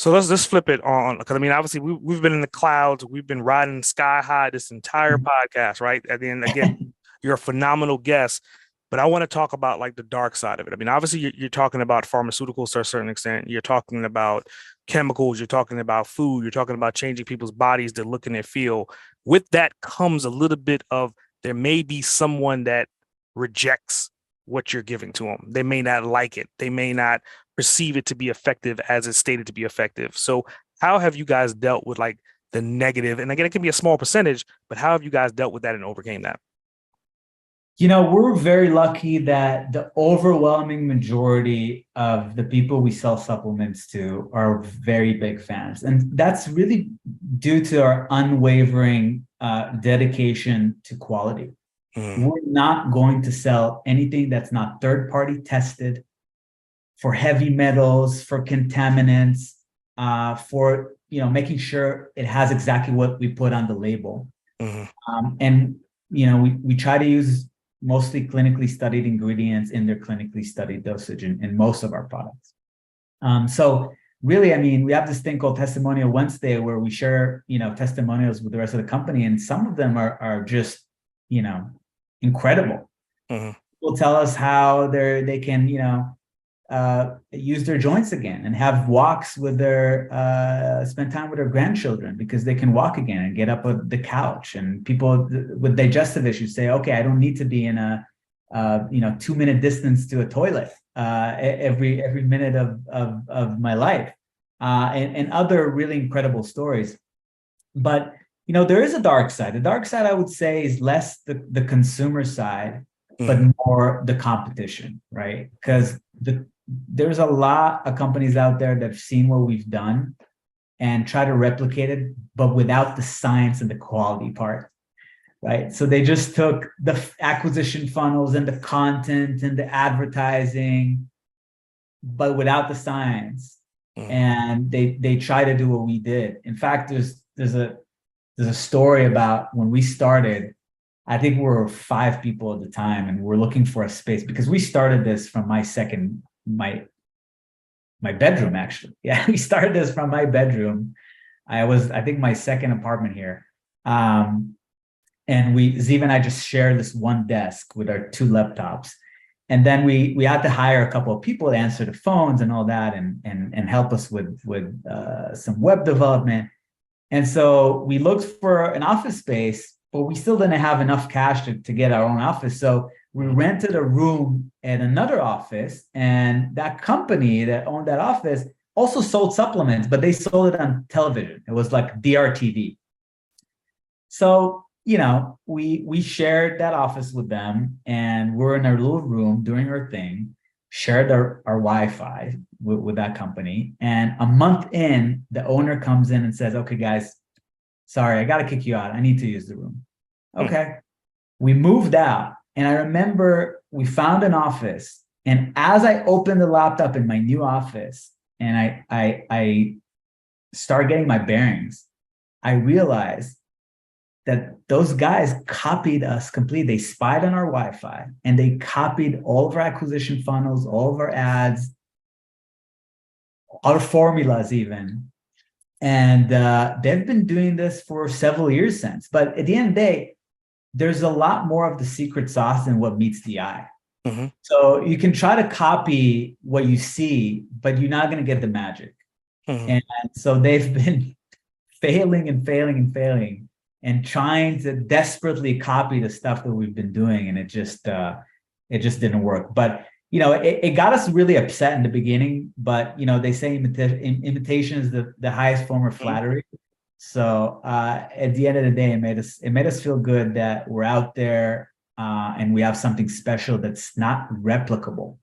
So let's flip it on because I mean, obviously we've been in the clouds, we've been riding sky high this entire podcast, right? At the end, again, you're a phenomenal guest, but I want to talk about like the dark side of it. I mean, obviously you're talking about pharmaceuticals to a certain extent. You're talking about chemicals. You're talking about food. You're talking about changing people's bodies to look and their feel. With that comes a little bit of there may be someone that rejects what you're giving to them. They may not like it. They may not perceive it to be effective as it's stated to be effective. So how have you guys dealt with like the negative? And again, it can be a small percentage, but how have you guys dealt with that and overcame that? We're very lucky that the overwhelming majority of the people we sell supplements to are very big fans. And that's really due to our unwavering dedication to quality. Mm, We're not going to sell anything that's not third party tested for heavy metals, for contaminants, for making sure it has exactly what we put on the label. mm, And we try to use mostly clinically studied ingredients in their clinically studied dosage in most of our products. So really, I mean, we have this thing called Testimonial Wednesday where we share, testimonials with the rest of the company, and some of them are just, incredible. mm, People tell us how they can, use their joints again and have walks with their spend time with their grandchildren because they can walk again and get up on the couch. And people with digestive issues say, okay, I don't need to be in a 2-minute distance to a toilet every minute of my life, and other really incredible stories. But there is a dark side. The dark side, I would say, is less the consumer side, but mm, more the competition, right? Because there's a lot of companies out there that have seen what we've done and try to replicate it, but without the science and the quality part, right? So they just took the acquisition funnels and the content and the advertising, but without the science. mm. And they try to do what we did. In fact, there's a story about when we started. I think we were 5 people at the time, and we're looking for a space because we started this from my bedroom, actually. Yeah, we started this from my bedroom. I think my second apartment here. And Ziva and I just shared this one desk with our 2 laptops. And then we had to hire a couple of people to answer the phones and all that and help us with some web development. And so we looked for an office space, but we still didn't have enough cash to get our own office. So we rented a room at another office, and that company that owned that office also sold supplements, but they sold it on television. It was like DRTV. So, we shared that office with them, and we're in our little room doing our thing, shared our Wi-Fi with that company. And a month in, the owner comes in and says, okay, guys, sorry, I got to kick you out. I need to use the room. Okay. We moved out. And I remember we found an office. And as I opened the laptop in my new office and I start getting my bearings, I realized that those guys copied us completely. They spied on our Wi-Fi and they copied all of our acquisition funnels, all of our ads, our formulas even. And they've been doing this for several years since. But at the end of the day, there's a lot more of the secret sauce than what meets the eye. Mm-hmm. So you can try to copy what you see, but you're not going to get the magic. Mm-hmm. And so they've been failing and failing and failing and trying to desperately copy the stuff that we've been doing. And it just didn't work. But, it got us really upset in the beginning, but, they say imitation is the highest form of flattery. So at the end of the day, it made us feel good that we're out there and we have something special that's not replicable.